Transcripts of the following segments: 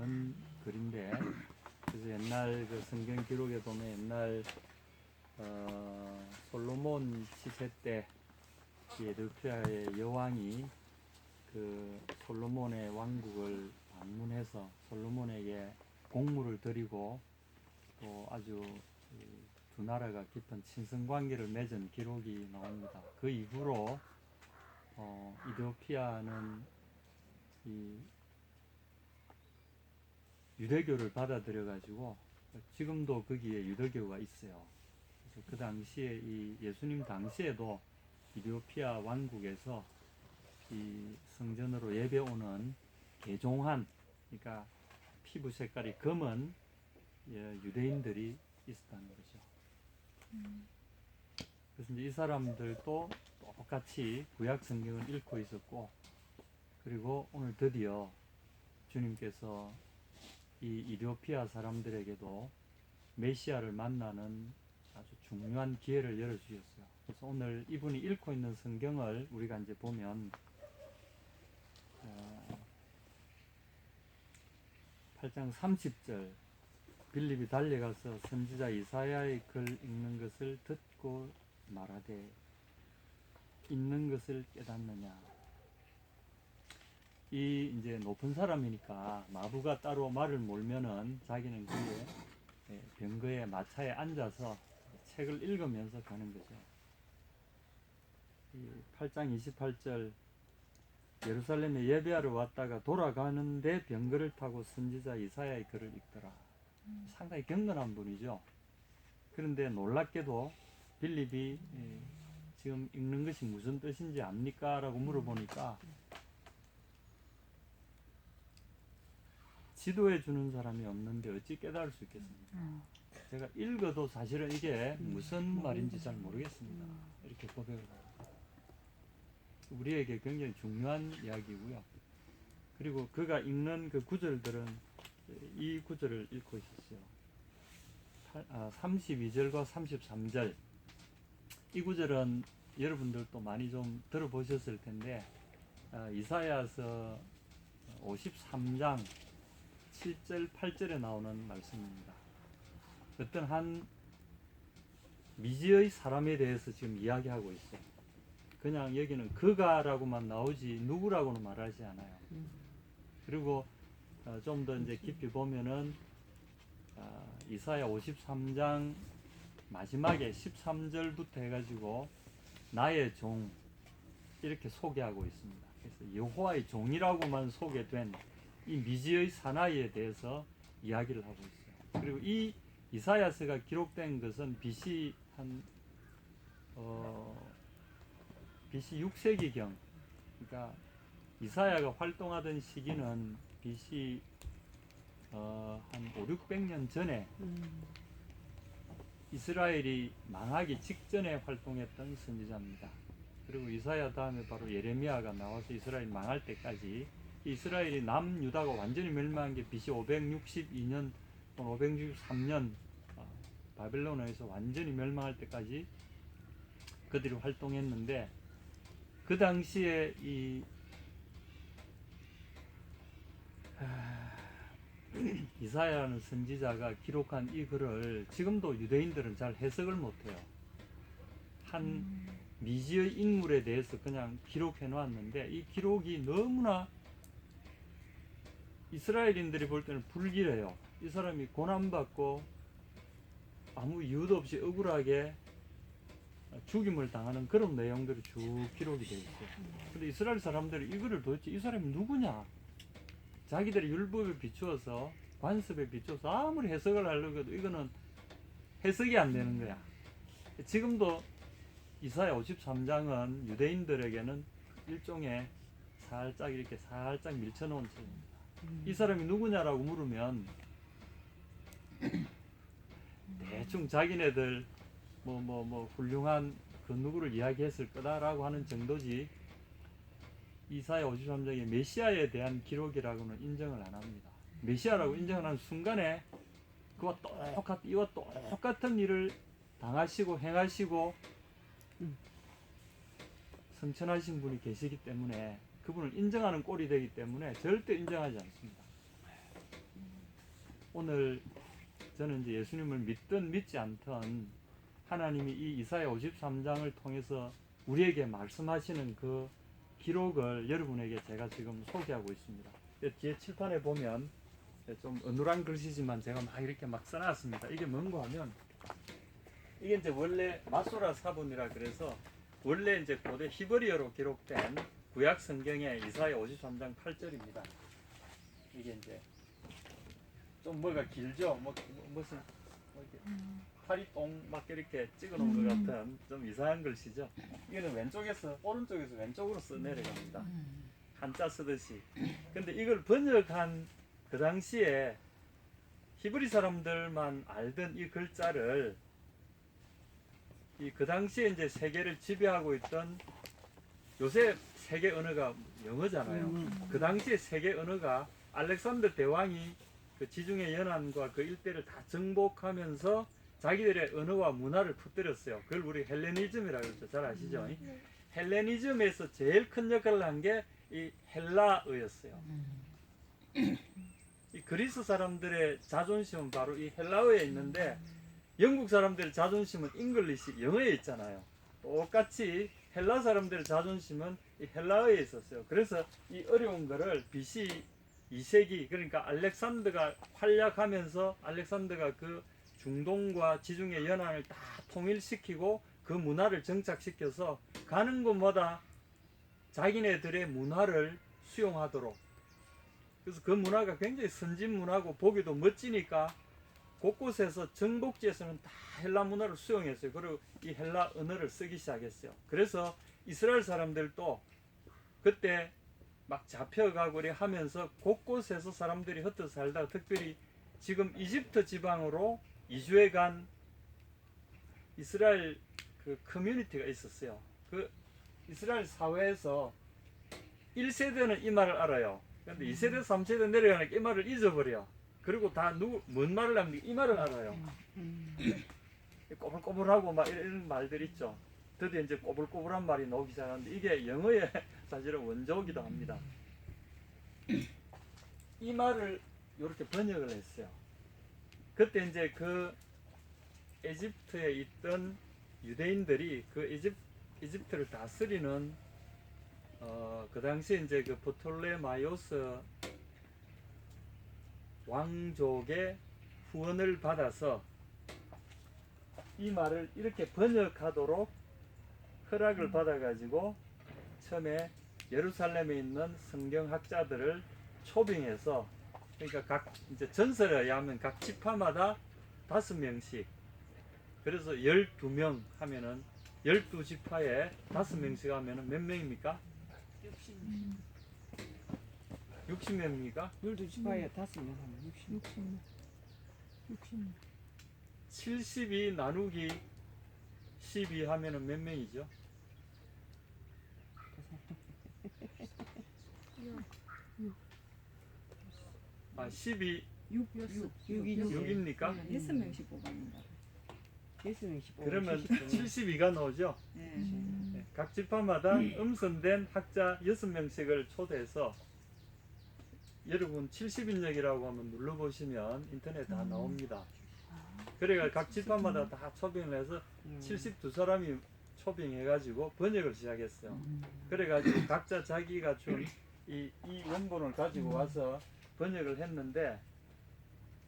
그런 글인데, 그래서 옛날 그 성경 기록에 보면 옛날 솔로몬 시세 때 에티오피아의 여왕이 그 솔로몬의 왕국을 방문해서 솔로몬에게 공물을 드리고 또 아주 두 나라가 깊은 친선 관계를 맺은 기록이 나옵니다. 그 이후로 이디오피아는 이 유대교를 받아들여 가지고 지금도 거기에 유대교가 있어요. 그래서 그 당시에 이 예수님 당시에도 이디오피아 왕국에서 이 성전으로 예배 오는 개종한, 그러니까 피부 색깔이 검은 유대인들이 있었다는 거죠. 그래서 이제 이 사람들도 똑같이 구약 성경을 읽고 있었고, 그리고 오늘 드디어 주님께서 이 이디오피아 사람들에게도 메시아를 만나는 아주 중요한 기회를 열어주셨어요. 그래서 오늘 이분이 읽고 있는 성경을 우리가 이제 보면 8장 30절, 빌립이 달려가서 선지자 이사야의 글 읽는 것을 듣고 말하되 읽는 것을 깨닫느냐. 이 이제 높은 사람이니까 마부가 따로 말을 몰면은 자기는 그에 병거에 마차에 앉아서 책을 읽으면서 가는 거죠. 이 8장 28절, 예루살렘에 예배하러 왔다가 돌아가는데 병거를 타고 선지자 이사야의 글을 읽더라. 상당히 경건한 분이죠. 그런데 놀랍게도 빌립이 지금 읽는 것이 무슨 뜻인지 압니까? 라고 물어보니까 지도해 주는 사람이 없는데 어찌 깨달을 수 있겠습니까? 제가 읽어도 사실은 이게 무슨 말인지 잘 모르겠습니다. 이렇게 고백을 합니다. 우리에게 굉장히 중요한 이야기고요. 그리고 그가 읽는 그 구절들은 이 구절을 읽고 있었어요. 32절과 33절. 이 구절은 여러분들도 많이 좀 들어보셨을 텐데, 이사야서 53장 7절, 8절에 나오는 말씀입니다. 어떤 한 미지의 사람에 대해서 지금 이야기하고 있어요. 그냥 여기는 그가라고만 나오지 누구라고는 말하지 않아요. 그리고 좀 더 이제 깊이 보면은 이사야 53장 마지막에 13절부터 해가지고 나의 종 이렇게 소개하고 있습니다. 그래서 여호와의 종이라고만 소개된 이 미지의 사나이에 대해서 이야기를 하고 있어요. 그리고 이 이사야서가 기록된 것은 BC BC 6세기경, 그러니까 이사야가 활동하던 시기는 BC 한 5, 600년 전에 이스라엘이 망하기 직전에 활동했던 선지자입니다. 그리고 이사야 다음에 바로 예레미야가 나와서 이스라엘 망할 때까지, 이스라엘이 남유다가 완전히 멸망한 게 BC 562년 또는 563년 바벨론에서 완전히 멸망할 때까지 그들이 활동했는데, 그 당시에 이 이사야라는 선지자가 기록한 이 글을 지금도 유대인들은 잘 해석을 못해요. 한 미지의 인물에 대해서 그냥 기록해 놓았는데, 이 기록이 너무나 이스라엘인들이 볼 때는 불길해요. 이 사람이 고난받고 아무 이유도 없이 억울하게 죽임을 당하는 그런 내용들이 쭉 기록이 되어 있어요. 근데 이스라엘 사람들이 이거를 도대체 이 사람이 누구냐? 자기들의 율법에 비추어서, 관습에 비추어서 아무리 해석을 하려고 해도 이거는 해석이 안 되는 거야. 지금도 이사야 53장은 유대인들에게는 일종의 살짝 이렇게 살짝 밀쳐놓은 책입니다. 이 사람이 누구냐라고 물으면 대충 자기네들 훌륭한 그 누구를 이야기했을 거다라고 하는 정도지, 이사야 53장의 메시아에 대한 기록이라고는 인정을 안 합니다. 메시아라고 인정을 하는 순간에 이와 똑같은 일을 당하시고 행하시고 성천하신 분이 계시기 때문에 그분을 인정하는 꼴이 되기 때문에 절대 인정하지 않습니다. 오늘 저는 이제 예수님을 믿든 믿지 않든 하나님이 이 이사야 53장을 통해서 우리에게 말씀하시는 그 기록을 여러분에게 제가 지금 소개하고 있습니다. 뒤에 칠판에 보면 좀 어눌한 글씨지만 제가 막 이렇게 막 써놨습니다. 이게 뭔가 하면 이게 이제 원래 마소라 사본이라 그래서 원래 이제 고대 히브리어로 기록된 구약 성경의 이사야 53장 8절입니다. 이게 이제 좀 뭐가 길죠? 무슨 이렇게 팔이 똥 막 이렇게 찍어놓은 것 같은 좀 이상한 글씨죠. 이거는 왼쪽에서 오른쪽에서 왼쪽으로 써 내려갑니다. 한자 쓰듯이. 근데 이걸 번역한 그 당시에 히브리 사람들만 알던 이 글자를 그 당시에 이제 세계를 지배하고 있던 요새 세계 언어가 영어잖아요. 그 당시에 세계 언어가 알렉산더 대왕이 그 지중해 연안과 그 일대를 다 정복하면서 자기들의 언어와 문화를 퍼뜨렸어요. 그걸 우리 헬레니즘이라고 그러죠. 잘 아시죠? 헬레니즘에서 제일 큰 역할을 한 게 이 헬라어였어요. 이 그리스 사람들의 자존심은 바로 이 헬라어에 있는데 영국 사람들의 자존심은 잉글리시 영어에 있잖아요. 똑같이 헬라 사람들의 자존심은 이 헬라어에 있었어요. 그래서 이 어려운 거를 BC 2세기 그러니까 알렉산더가 활약하면서 알렉산더가 그 중동과 지중해 연안을 다 통일시키고 그 문화를 정착시켜서 가는 곳마다 자기네들의 문화를 수용하도록, 그래서 그 문화가 굉장히 선진 문화고 보기도 멋지니까 곳곳에서 정복지에서는 다 헬라 문화를 수용했어요. 그리고 이 헬라 언어를 쓰기 시작했어요. 그래서 이스라엘 사람들도 그때 막 잡혀가고 하면서 곳곳에서 사람들이 흩어져 살다가 특별히 지금 이집트 지방으로 이주해 간 이스라엘 그 커뮤니티가 있었어요. 그 이스라엘 사회에서 1세대는 이 말을 알아요. 그런데 2세대, 3세대 내려가니까 이 말을 잊어버려. 그리고 다 뭔 말을 하면 이 말을 알아요. 꼬불꼬불하고 막 이런 말들 있죠. 드디어 이제 꼬불꼬불한 말이 나오기 시작하는데 이게 영어의 사실은 원조이기도 합니다. 이 말을 이렇게 번역을 했어요. 그때 이제 그 이집트에 있던 유대인들이 그 이집트를 다스리는 그 당시에 이제 그 프톨레마이오스 왕족의 후원을 받아서 이 말을 이렇게 번역하도록 허락을 받아가지고 처음에 예루살렘에 있는 성경학자들을 초빙해서, 그러니까 각 이제 전설에 의하면 각 지파마다 5명씩, 그래서 12명 하면은 12지파에 5명씩 하면은 몇 명입니까? 60명입니까? 12지파에 5명 하면 60. 72 나누기 12 하면은 몇 명이죠? 12 6입니까? 6명씩 뽑았는다. 6명씩 그러면 72가 나오죠? 네. 각 지파마다 음선된 학자 6명씩을 초대해서, 여러분 70인역이라고 하면 눌러보시면 인터넷 다 나옵니다. 그래가 각 지파마다 다 초빙을 해서 72사람이 초빙해가지고 번역을 시작했어요. 그래가지고 각자 자기가 준 이 원본을 가지고 와서 번역을 했는데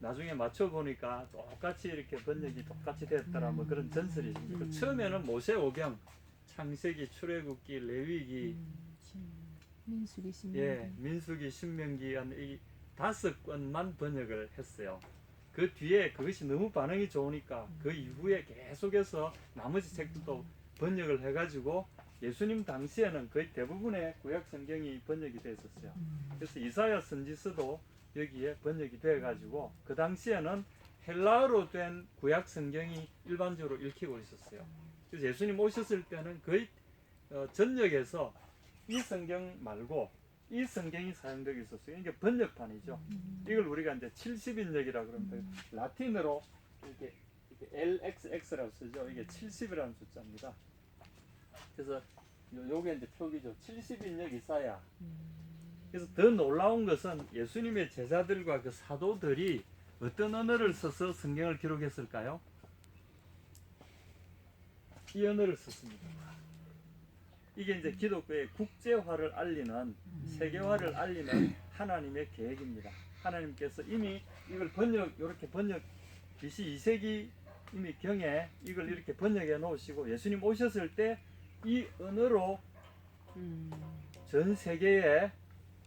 나중에 맞춰보니까 똑같이 이렇게 번역이 똑같이 됐더라, 뭐 그런 전설이 있습니다. 처음에는 모세오경, 창세기, 출애굽기, 레위기, 민수기, 신명기. 예, 민수기, 신명기 한 이 5권만 번역을 했어요. 그 뒤에 그것이 너무 반응이 좋으니까 그 이후에 계속해서 나머지 책들도 번역을 해가지고 예수님 당시에는 거의 대부분의 구약 성경이 번역이 됐었어요. 그래서 이사야 선지서도 여기에 번역이 돼가지고 그 당시에는 헬라어로 된 구약 성경이 일반적으로 읽히고 있었어요. 그래서 예수님 오셨을 때는 거의 전역에서 이 성경 말고 이 성경이 사용되고 있었어요. 이게 번역판이죠. 이걸 우리가 이제 70인역이라고 그럽니다. 라틴어로 이렇게 LXX라고 쓰죠. 이게 70이라는 숫자입니다. 그래서 요게 이제 표기죠. 70인역 이사야. 그래서 더 놀라운 것은 예수님의 제자들과 그 사도들이 어떤 언어를 써서 성경을 기록했을까요? 이 언어를 썼습니다. 이게 이제 기독교의 국제화를 알리는, 세계화를 알리는 하나님의 계획입니다. 하나님께서 이미 이걸 이렇게 BC 2세기 이미 경에 이걸 이렇게 번역해 놓으시고 예수님 오셨을 때 이 언어로 전 세계에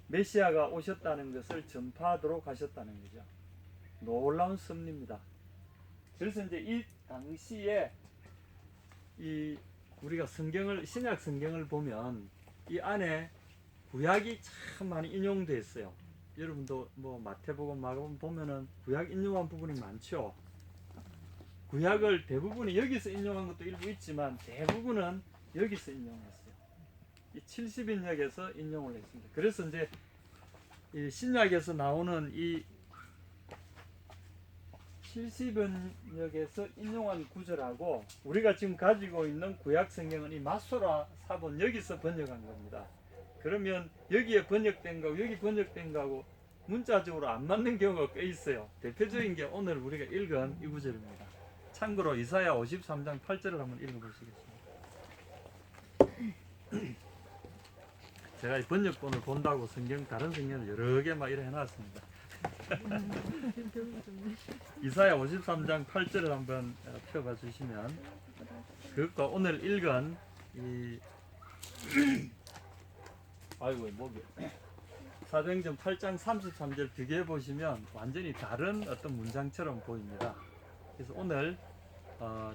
메시아가 오셨다는 것을 전파하도록 하셨다는 거죠. 놀라운 섭리입니다. 그래서 이제 이 당시에 우리가 신약 성경을 보면 이 안에 구약이 참 많이 인용되어 있어요. 여러분도 뭐 마태복음, 마가복음 보면은 구약 인용한 부분이 많죠. 구약을 대부분이 여기서 인용한 것도 일부 있지만 대부분은 여기서 인용했어요. 이 70인역에서 인용을 했습니다. 그래서 이제 이 신약에서 나오는 이 70인역에서 인용한 구절하고 우리가 지금 가지고 있는 구약 성경은 이 마소라 사본 여기서 번역한 겁니다. 그러면 여기에 번역된 거하고 여기 번역된 거하고 문자적으로 안 맞는 경우가 꽤 있어요. 대표적인 게 오늘 우리가 읽은 이 구절입니다. 참고로 이사야 53장 8절을 한번 읽어보시겠습니다. 제가 이 번역본을 본다고 다른 성경을 여러 개 막 이래 해놨습니다. 이사야 53장 8절을 한번 펴봐 주시면 그것과 오늘 읽은 아이고 목이 사도행전 8장 33절 비교해 보시면 완전히 다른 어떤 문장처럼 보입니다. 그래서 오늘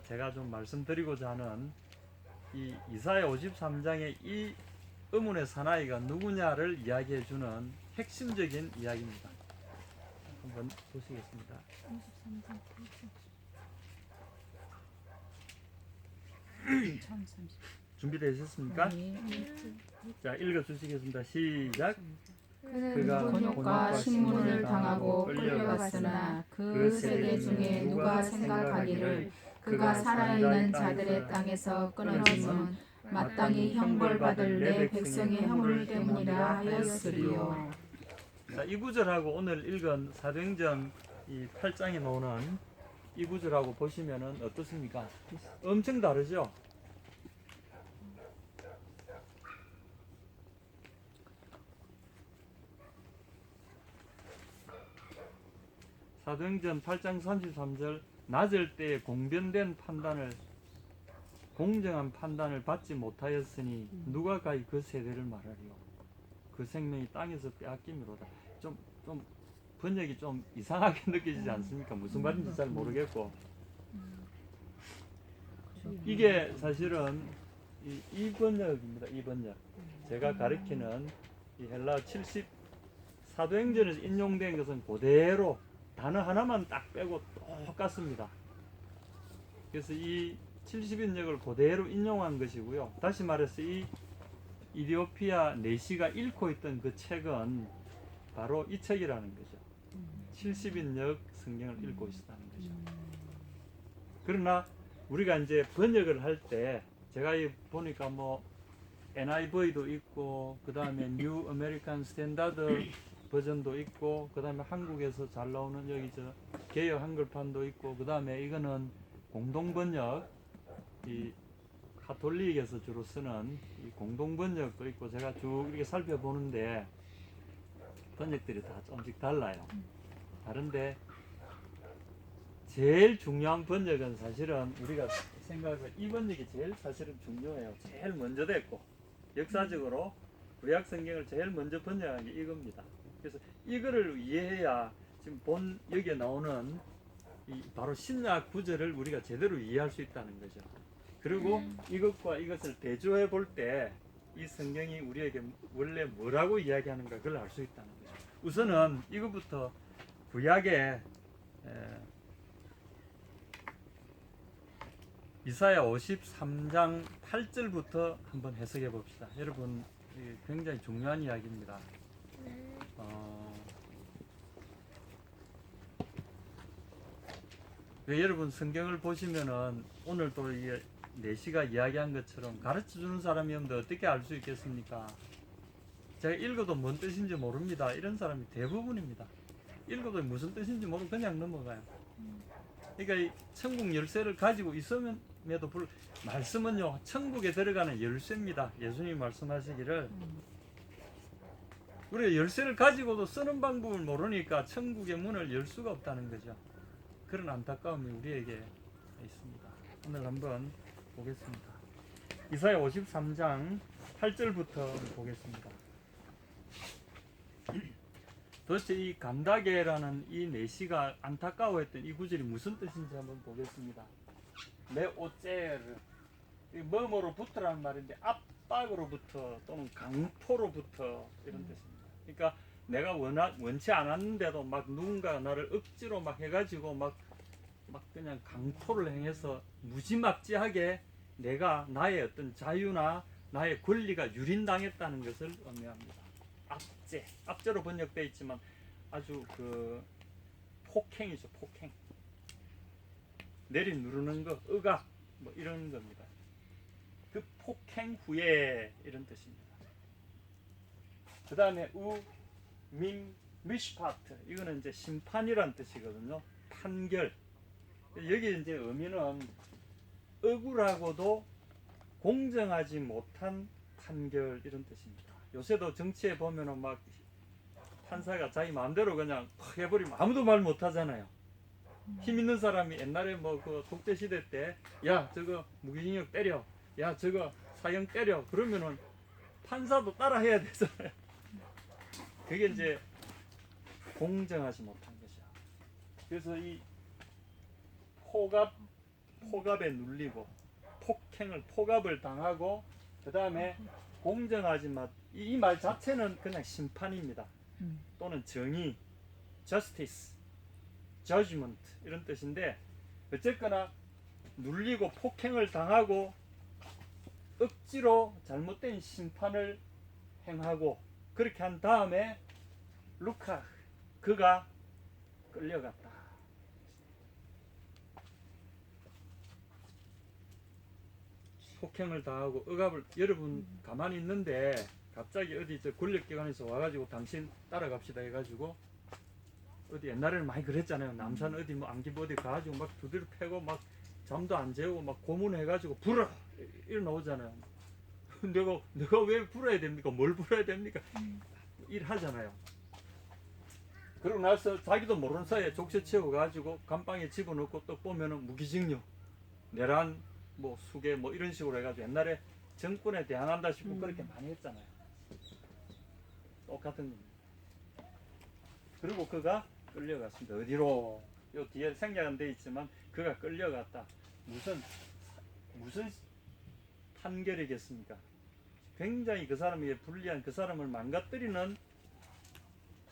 제가 좀 말씀드리고자 하는 이 이사야 53장의 이 의문의 사나이가 누구냐를 이야기해 주는 핵심적인 이야기입니다. 한번 보시겠습니다. 33장 1030. 준비되셨습니까? 자, 읽어 주시겠습니다. 시작. 그가 곤욕과 신문을 당하고 끌려갔으나 그 세대 중에 누가 생각하기를 그가 살아있는 자들의 땅에서 끊어짐은 마땅히 형벌받을 내 백성의 허물 때문이라 하였으리요. 자, 이 구절하고 오늘 읽은 사도행전 이 8장에 나오는 이 구절하고 보시면은 어떻습니까? 엄청 다르죠? 사도행전 8장 33절 낮을 때에 공변된 공정한 판단을 받지 못하였으니 누가 가히 그 세대를 말하리요. 그 생명이 땅에서 빼앗김이로다. 좀 번역이 좀 이상하게 느껴지지 않습니까? 무슨 말인지 잘 모르겠고 이게 사실은 이 번역입니다. 이 번역 제가 가리키는 이 헬라 70 사도행전에서 인용된 것은 그대로 단어 하나만 딱 빼고 똑같습니다. 그래서 이 70인역을 그대로 인용한 것이고요. 다시 말해서 이 이디오피아 내시가 읽고 있던 그 책은 바로 이 책이라는 거죠. 70인역 성경을 읽고 있었다는 거죠. 그러나 우리가 이제 번역을 할 때 제가 보니까 뭐 NIV도 있고 그 다음에 뉴 아메리칸 스탠다드 버전도 있고 그 다음에 한국에서 잘 나오는 여기 개역 한글판도 있고 그 다음에 이거는 공동번역 이 가톨릭에서 주로 쓰는 이 공동번역도 있고 제가 쭉 이렇게 살펴보는데 번역들이 다 조금씩 달라요. 다른데 제일 중요한 번역은 사실은 우리가 생각해서 이 번역이 제일 사실은 중요해요. 제일 먼저 됐고 역사적으로 구약 성경을 제일 먼저 번역한 게 이겁니다. 그래서 이거를 이해해야 지금 여기에 나오는 바로 신약 구절을 우리가 제대로 이해할 수 있다는 거죠. 그리고 이것과 이것을 대조해 볼 때 이 성경이 우리에게 원래 뭐라고 이야기하는가 그걸 알 수 있다는 거죠. 우선은 이것부터 구약의 이사야 53장 8절부터 한번 해석해 봅시다. 여러분 굉장히 중요한 이야기입니다. 여러분 성경을 보시면은 오늘 또 이 내시가 이야기한 것처럼 가르쳐 주는 사람이 없는데 어떻게 알 수 있겠습니까? 제가 읽어도 뭔 뜻인지 모릅니다. 이런 사람이 대부분입니다. 읽어도 무슨 뜻인지 모르고 그냥 넘어가요. 그러니까 이 천국 열쇠를 가지고 있음에도 불 말씀은요 천국에 들어가는 열쇠입니다. 예수님이 말씀하시기를 우리가 열쇠를 가지고도 쓰는 방법을 모르니까 천국의 문을 열 수가 없다는 거죠. 그런 안타까움이 우리에게 있습니다. 오늘 한번 보겠습니다. 이사야 53장 8절부터 보겠습니다. 도대체 이 간다게라는 이 내시가 안타까워했던 이 구절이 무슨 뜻인지 한번 보겠습니다. 메오체르, 뭐뭐로부터라는 말인데 압박으로부터 또는 강포로부터 이런 뜻입니다. 그러니까 내가 원치 않았는데도 막 누군가 나를 억지로 막 해가지고 막 그냥 강포를 행해서 무지막지하게 내가 나의 어떤 자유나 나의 권리가 유린당했다는 것을 의미합니다. 압제로 번역되어 있지만 아주 그 폭행이죠. 폭행. 내리 누르는 거, 억압 뭐 이런 겁니다. 그 폭행 후에 이런 뜻입니다. 그 다음에 미시파트, 이거는 이제 심판이란 뜻이거든요. 판결. 여기 이제 의미는 억울하고도 공정하지 못한 판결 이런 뜻입니다. 요새도 정치에 보면은 막 판사가 자기 마음대로 그냥 팍 해버리면 아무도 말 못하잖아요. 힘 있는 사람이 옛날에 뭐 그 독재 시대 때 야 저거 무기징역 때려, 야 저거 사형 때려, 그러면은 판사도 따라 해야 되잖아요. 그게 이제 공정하지 못한 것이야. 그래서 이 포갑에 눌리고 포갑을 당하고 그 다음에 공정하지 마. 이 말 자체는 그냥 심판입니다. 또는 정의, justice, judgment 이런 뜻인데 어쨌거나 눌리고 폭행을 당하고 억지로 잘못된 심판을 행하고 그렇게 한 다음에 루카 그가 끌려갔다. 폭행을 당하고 억압을 여러분 가만히 있는데 갑자기 어디 저 권력기관에서 와가지고 당신 따라갑시다 해가지고 어디 옛날에는 많이 그랬잖아요. 남산 어디 뭐 안기부 어디 가가지고 막 두드려 패고 막 잠도 안 재우고 막 고문해가지고 불어 이러 나오잖아요. 내가 왜 불어야 됩니까? 뭘 불어야 됩니까? 일하잖아요. 그러고 나서 자기도 모르는 사이에 족쇄 채워가지고 감방에 집어넣고 또 보면은 무기징역, 내란, 뭐 수괴 뭐 이런 식으로 해가지고 옛날에 정권에 대항한다 싶고 그렇게 많이 했잖아요. 똑같은 겁니다. 그리고 그가 끌려갔습니다. 어디로? 요 뒤에 생략은 돼 있지만 그가 끌려갔다. 무슨 판결이겠습니까? 굉장히 그 사람에게 불리한, 그 사람을 망가뜨리는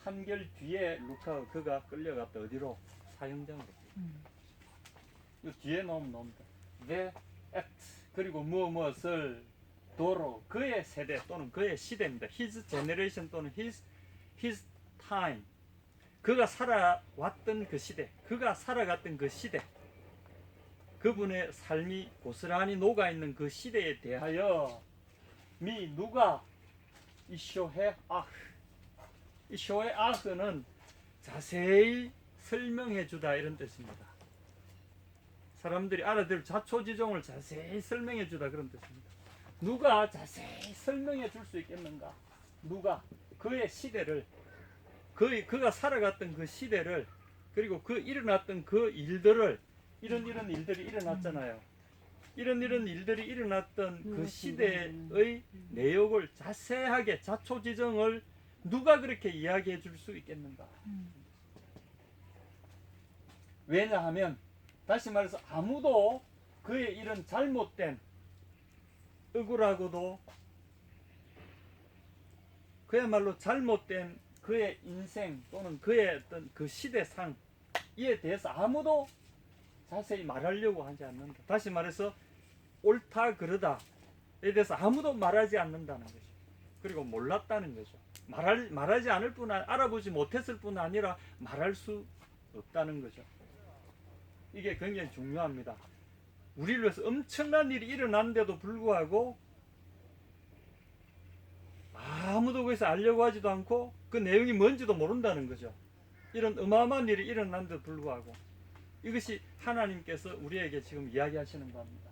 판결 뒤에 루카 그가 끌려갔다. 어디로? 사형장으로. 요 뒤에 나옵니다. The act 그리고 무엇을 도로 그의 세대 또는 그의 시대입니다. His generation 또는 his time. 그가 살아왔던 그 시대, 그가 살아갔던 그 시대, 그분의 삶이 고스란히 녹아있는 그 시대에 대하여 누가 이쇼헤 아흐는 자세히 설명해 주다 이런 뜻입니다. 사람들이 알아들 자초지종을 자세히 설명해 주다 그런 뜻입니다. 누가 자세히 설명해 줄 수 있겠는가? 누가 그의 시대를 그가 살아갔던 그 시대를 그리고 그 일어났던 그 일들을 이런 일들이 일어났잖아요. 이런 일들이 일어났던 그 시대의 내용을 자세하게 자초지종을 누가 그렇게 이야기해 줄 수 있겠는가? 왜냐하면 다시 말해서 아무도 그의 이런 잘못된 억울하고도 그야말로 잘못된 그의 인생 또는 그의 어떤 그 시대상 이에 대해서 아무도 자세히 말하려고 하지 않는다. 다시 말해서 옳다 그르다에 대해서 아무도 말하지 않는다는 거죠. 그리고 몰랐다는 거죠. 말하지 않을 뿐 알아보지 못했을 뿐 아니라 말할 수 없다는 거죠. 이게 굉장히 중요합니다. 우리를 위해서 엄청난 일이 일어났는데도 불구하고 아무도 거기서 알려고 하지도 않고 그 내용이 뭔지도 모른다는 거죠. 이런 어마어마한 일이 일어난데도 불구하고 이것이 하나님께서 우리에게 지금 이야기하시는 겁니다.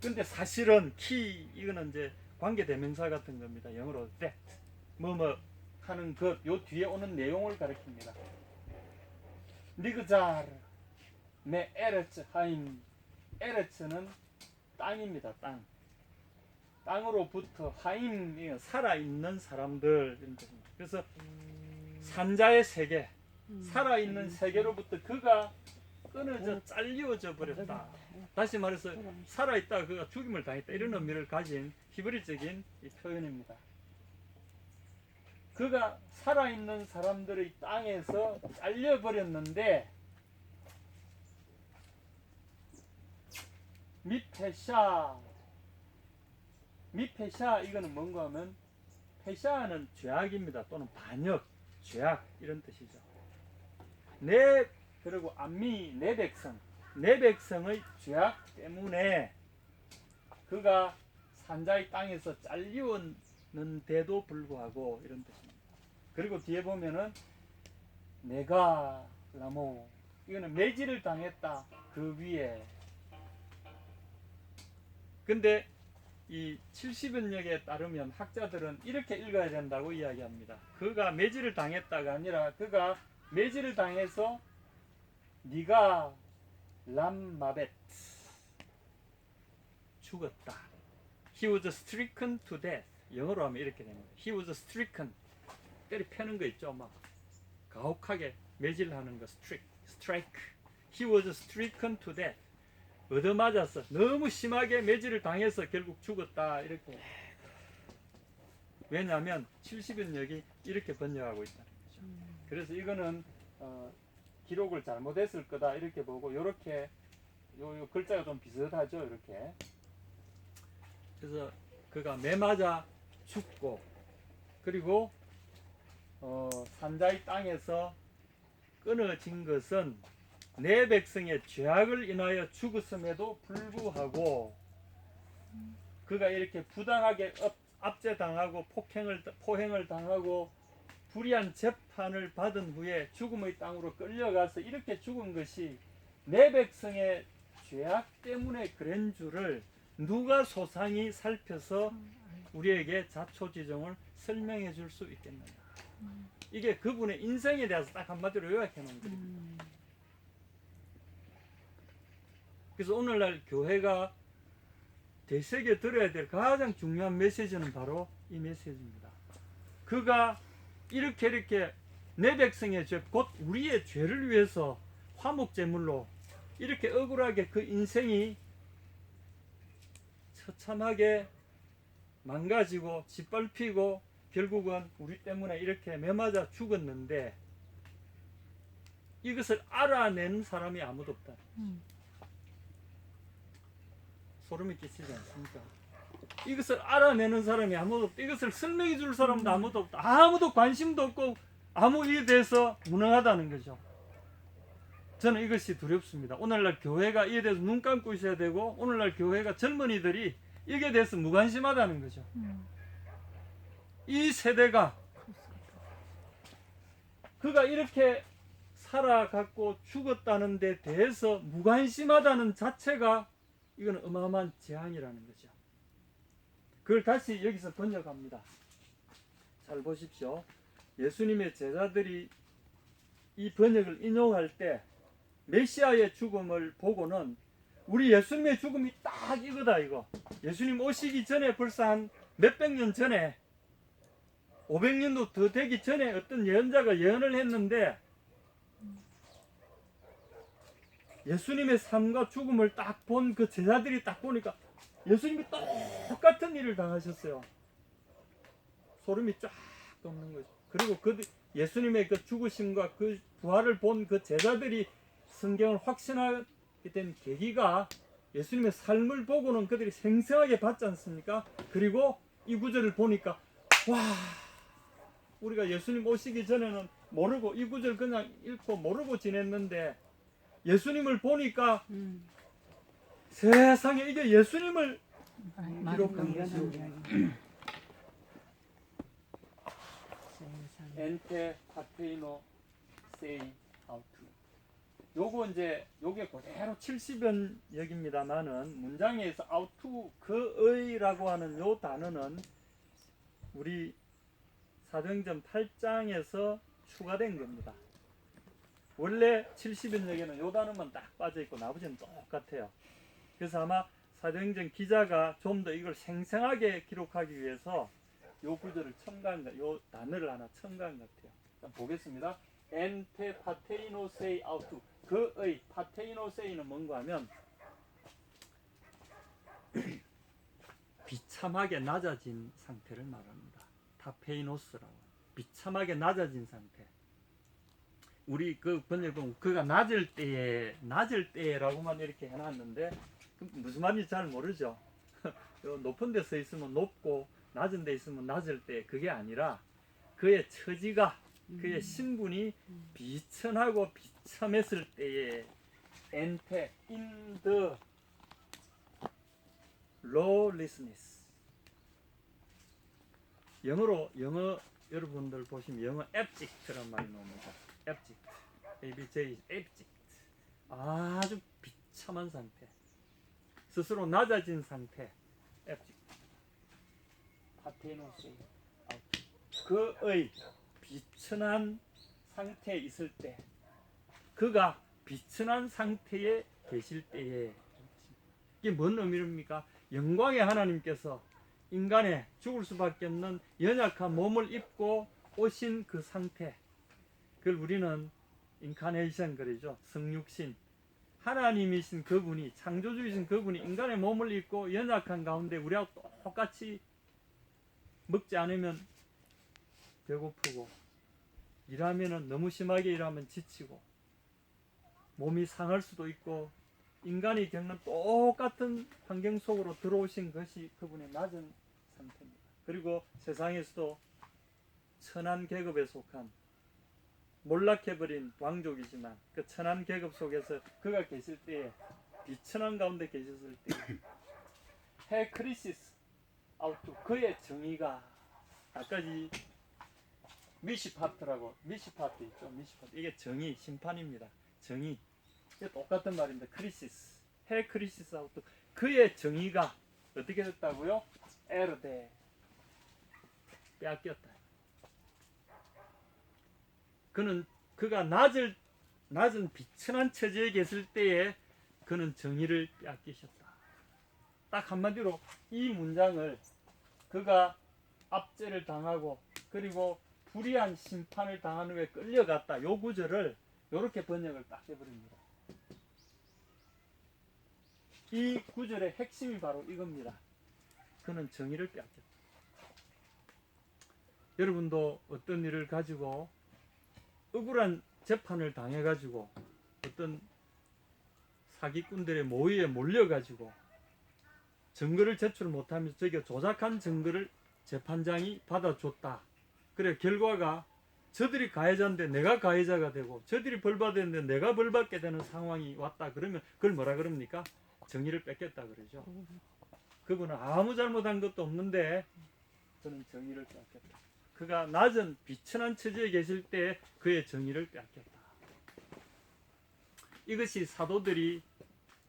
근데 사실은 이거는 이제 관계대명사 같은 겁니다. 영어로 that 뭐뭐 하는 것, 요 뒤에 오는 내용을 가리킵니다. 니그자르 네 에레츠 하임, 에레츠는 땅입니다. 땅으로부터 하임, 살아있는 사람들 이런 뜻입니다. 그래서 산자의 세계, 살아있는 세계로부터 그가 끊어져 잘리워져 버렸다. 다시 말해서 살아있다가 그가 죽임을 당했다, 이런 의미를 가진 히브리적인 이 표현입니다. 그가 살아있는 사람들의 땅에서 잘려버렸는데 미페샤 이거는 뭔가 하면, 페샤는 죄악입니다. 또는 반역, 죄악 이런 뜻이죠. 그리고 암미 내 백성의 죄악 때문에 그가 산자의 땅에서 잘리웠는데도 불구하고 이런 뜻입니다. 그리고 뒤에 보면은 내가 라모, 이거는 매질을 당했다. 그 위에. 근데 이 70연역에 따르면 학자들은 이렇게 읽어야 된다고 이야기합니다. 그가 매질을 당했다가 아니라 그가 매질을 당해서 네가 람마벳 죽었다. He was stricken to death. 영어로 하면 이렇게 됩니다. He was stricken. 때리 패는 거 있죠, 막 가혹하게 매질하는 거, strike. He was stricken to death. 얻어맞아서 너무 심하게 매질을 당해서 결국 죽었다, 이렇게. 왜냐하면 70연역이 이렇게 번역하고 있다는 거죠. 그래서 이거는 기록을 잘못했을 거다 이렇게 보고, 요렇게 요 글자가 좀 비슷하죠, 이렇게. 그래서 그가 매맞아 죽고, 그리고 산자의 땅에서 끊어진 것은 내 백성의 죄악을 인하여 죽었음에도 불구하고, 그가 이렇게 부당하게 압제당하고 포행을 당하고 불의한 재판을 받은 후에 죽음의 땅으로 끌려가서 이렇게 죽은 것이 내 백성의 죄악 때문에 그런 줄을 누가 소상히 살펴서 우리에게 자초지종을 설명해 줄 수 있겠느냐. 이게 그분의 인생에 대해서 딱 한마디로 요약해 놓은 겁니다. 그래서 오늘날 교회가 대세계 들어야 될 가장 중요한 메시지는 바로 이 메시지입니다. 그가 이렇게 내 백성의 죄, 곧 우리의 죄를 위해서 화목제물로 이렇게 억울하게 그 인생이 처참하게 망가지고 짓밟히고 결국은 우리 때문에 이렇게 매맞아 죽었는데, 이것을 알아낸 사람이 아무도 없다. 소름이 끼치지 않습니까? 이것을 알아내는 사람이 아무도 없다. 이것을 설명해 줄 사람도 아무도 없다. 아무도 관심도 없고 아무 일에 대해서 무능하다는 거죠. 저는 이것이 두렵습니다. 오늘날 교회가 이에 대해서 눈 감고 있어야 되고, 오늘날 교회가 젊은이들이 이게 대해서 무관심하다는 거죠. 이 세대가 그가 이렇게 살아갔고 죽었다는 데 대해서 무관심하다는 자체가 이거는 어마어마한 재앙이라는 거죠. 그걸 다시 여기서 번역합니다. 잘 보십시오. 예수님의 제자들이 이 번역을 인용할 때 메시아의 죽음을 보고는 우리 예수님의 죽음이 딱 이거다, 이거. 예수님 오시기 전에 벌써 한 몇백 년 전에, 500년도 더 되기 전에 어떤 예언자가 예언을 했는데, 예수님의 삶과 죽음을 딱 본 그 제자들이 딱 보니까 예수님이 똑같은 일을 당하셨어요. 소름이 쫙 돋는 거죠. 그리고 예수님의 그 죽으심과 그 부활을 본 그 제자들이 성경을 확신하게 된 계기가 예수님의 삶을 보고는 그들이 생생하게 봤지 않습니까? 그리고 이 구절을 보니까 와, 우리가 예수님 오시기 전에는 모르고 이 구절 그냥 읽고 모르고 지냈는데 예수님을 보니까 세상에 이게 예수님을 기록한 것이오. 엔테 파테이노 say how to. 요거 이제 요게 그대로 70연역입니다만은 문장에서 how to 그의라고 하는 요 단어는 우리 사도행전 8장에서 추가된 겁니다. 원래 70연역에는 요 단어만 딱 빠져 있고 나머지는 똑같아요. 그래서 아마 사도행전 기자가 좀 더 이걸 생생하게 기록하기 위해서 요 구절을 첨가한 요 단어를 하나 첨가한 것 같아요. 일단 보겠습니다. 엔테 파테이노 세이 아우투 그의 파테이노 세이는 뭔가 하면 비참하게 낮아진 상태를 말합니다. 타페이노스라고 비참하게 낮아진 상태. 우리 그 번역 보면 그가 낮을 때라고만 이렇게 해놨는데 무슨 말인지 잘 모르죠. 높은 데 서 있으면 높고 낮은 데 있으면 낮을 때 그게 아니라 그의 처지가 그의 신분이 비천하고 비참했을 때에 엔테 in the lawlessness. 영어 여러분들 보시면 영어 abject란 말이 나옵니다. abject, abj, abject. 아주 비참한 상태, 스스로 낮아진 상태. abject. 파테노스 그의 비천한 상태에 있을 때, 그가 비천한 상태에 계실 때에, 이게 뭔 의미입니까? 영광의 하나님께서 인간의 죽을 수밖에 없는 연약한 몸을 입고 오신 그 상태, 그걸 우리는 인카네이션 그러죠. 성육신. 하나님이신 그분이, 창조주이신 그분이 인간의 몸을 입고 연약한 가운데 우리하고 똑같이 먹지 않으면 배고프고, 일하면 너무 심하게 일하면 지치고, 몸이 상할 수도 있고, 인간이 겪는 똑같은 환경 속으로 들어오신 것이 그분의 낮은 상태입니다. 그리고 세상에서도 천한 계급에 속한 몰락해버린 왕족이지만 그 천한 계급 속에서 그가 계실 때에, 비천한 가운데 계셨을 때, 해 크리시스 아우투 그의 정의가, 아까 이 미시파트라고, 미시파트 있죠. 미시파트, 이게 정의, 심판입니다. 정의, 이게 똑같은 말인데, 크리시스, 해 크리시스 아우투 그의 정의가 어떻게 됐다고요? 에르데, 빼앗겼다. 그가 낮은 비천한 처지에 계실 때에 그는 정의를 빼앗기셨다. 딱 한마디로 이 문장을, 그가 압제를 당하고 그리고 불의한 심판을 당한 후에 끌려갔다, 요 구절을 요렇게 번역을 딱 해버립니다. 이 구절의 핵심이 바로 이겁니다. 그는 정의를 빼앗겼다. 여러분도 어떤 일을 가지고 억울한 재판을 당해가지고 어떤 사기꾼들의 모의에 몰려가지고 증거를 제출 못하면서 저게 조작한 증거를 재판장이 받아줬다. 그래 결과가 저들이 가해자인데 내가 가해자가 되고, 저들이 벌받았는데 내가 벌받게 되는 상황이 왔다. 그러면 그걸 뭐라 그럽니까? 정의를 뺏겼다 그러죠. 그분은 아무 잘못한 것도 없는데 그는 정의를 뺏겼다. 그가 낮은 비천한 처지에 계실 때 그의 정의를 빼앗겼다. 이것이 사도들이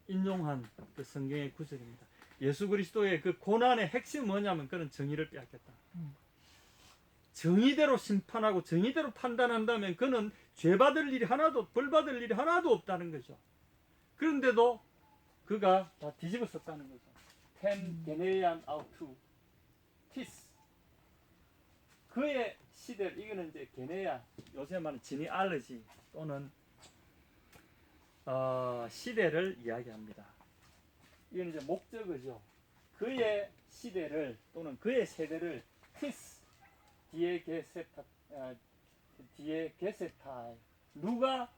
인용한 그 성경의 구절입니다. 예수 그리스도의 그 고난의 핵심은 뭐냐면 그는 정의를 빼앗겼다. 정의대로 심판하고 정의대로 판단한다면 그는 죄받을 일이 하나도, 벌받을 일이 하나도 없다는 거죠. 그런데도 그가 다 뒤집어 썼다는 거죠. 텐 게네리안 아우투 티스. 그의 시대를, 이거는 이제 게네야, 요새 말하는 지니알러지 또는 시대를 이야기합니다. 이건 이제 목적어죠. 그의 시대를 또는 그의 세대를 티스, 디에 게세타, 누가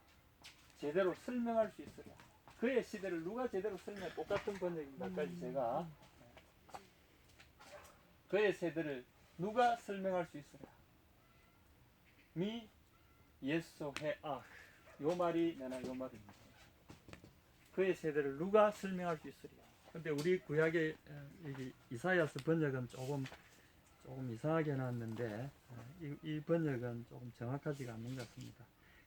제대로 설명할 수 있으랴. 그의 시대를 누가 제대로 설명, 똑같은 번역입니다. 아까 제가 그의 세대를 누가 설명할 수 있으랴. 미 예소해 아, 요 말이 내나 요 말입니다. 그의 세대를 누가 설명할 수 있으랴. 근데 우리 구약의 여기 이사야서 번역은 조금 이상하게 나왔는데 이 번역은 조금 정확하지가 않는 것 같습니다.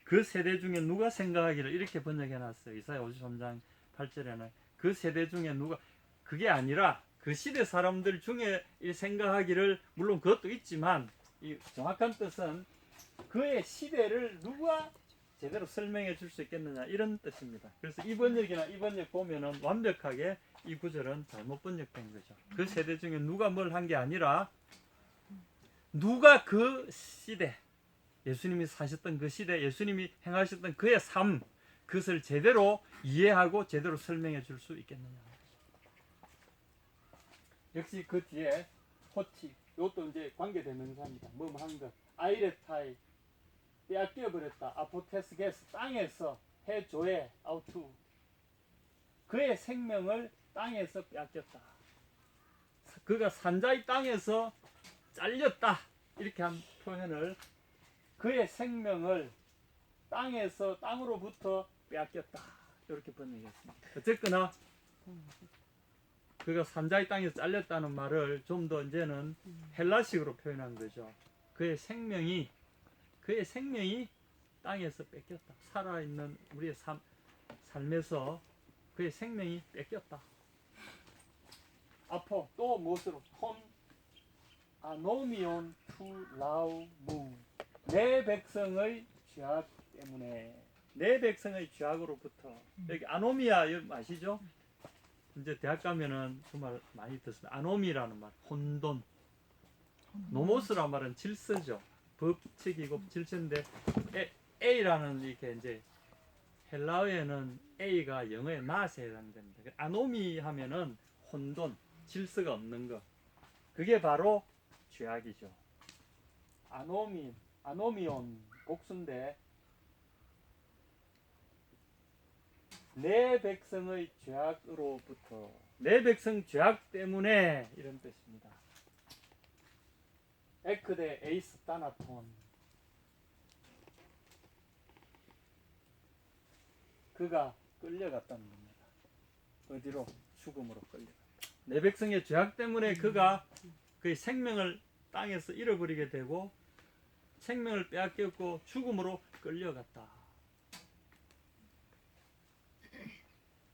그 세대 중에 누가 생각하기를 이렇게 번역해놨어요. 이사야 53장 8절에는 그 세대 중에 누가, 그게 아니라 그 시대 사람들 중에 이 생각하기를, 물론 그것도 있지만 이 정확한 뜻은 그의 시대를 누가 제대로 설명해 줄 수 있겠느냐, 이런 뜻입니다. 그래서 이 번역이나 이 번역 보면은 완벽하게 이 구절은 잘못 번역된 거죠. 그 세대 중에 누가 뭘 한 게 아니라 누가 그 시대, 예수님이 사셨던 그 시대, 예수님이 행하셨던 그의 삶, 그것을 제대로 이해하고 제대로 설명해 줄 수 있겠느냐. 역시 그 뒤에 호치, 이것도 이제 관계대명사입니다. 뭐한 것, 아이레타이, 빼앗겨 버렸다. 아포테스게스, 땅에서, 해조에, 아우투, 그의 생명을 땅에서 빼앗겼다. 그가 산자의 땅에서 잘렸다, 이렇게 한 표현을, 그의 생명을 땅에서, 땅으로부터 빼앗겼다, 이렇게 번역했습니다. 어쨌거나 그가 산자의 땅에서 잘렸다는 말을 좀 더 이제는 헬라식으로 표현한 거죠. 그의 생명이 땅에서 뺏겼다. 살아있는 우리의 삶에서 그의 생명이 뺏겼다. 아포, 또 무엇으로? 톤 아노미온 투 라우 무, 내 백성의 죄악 때문에, 내 백성의 죄악으로부터. 여기 아노미아 여러분 아시죠? 이제 대학 가면은 그 말 많이 듣습니다. 아노미라는 말, 혼돈. 노모스란 말은 질서죠. 법칙이고 질서인데, A라는 이렇게 이제 헬라어에는 A가 영어의 낫에 해당됩니다. 아노미 하면은 혼돈, 질서가 없는 것. 그게 바로 죄악이죠. 아노미온 복수인데, 내 백성의 죄악으로부터, 내 백성 죄악 때문에, 이런 뜻입니다. 에크데 에이스 타나톤, 그가 끌려갔다는 겁니다. 어디로? 죽음으로 끌려갔다. 내 백성의 죄악 때문에 그가 그의 생명을 땅에서 잃어버리게 되고 생명을 빼앗겼고 죽음으로 끌려갔다.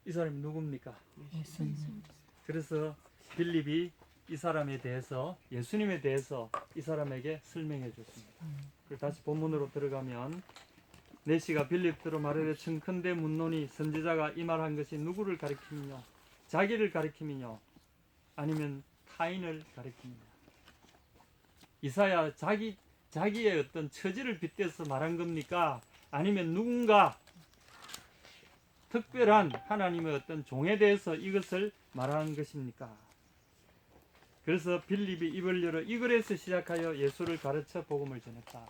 이 사람이 누굽니까? 예수님. 그래서 빌립이 이 사람에 대해서, 예수님에 대해서 이 사람에게 설명해 줬습니다. 그리고 다시 본문으로 들어가면, 내시가 빌립들로 말하되 청컨대 묻노니 선지자가 이 말한 것이 누구를 가리키며, 자기를 가리키며 아니면 타인을 가리키며. 이사야 자기의 어떤 처지를 빗대서 말한 겁니까? 아니면 누군가 특별한 하나님의 어떤 종에 대해서 이것을 말하는 것입니까? 그래서 빌립이 입을 열어 이 글에서 시작하여 예수를 가르쳐 복음을 전했다.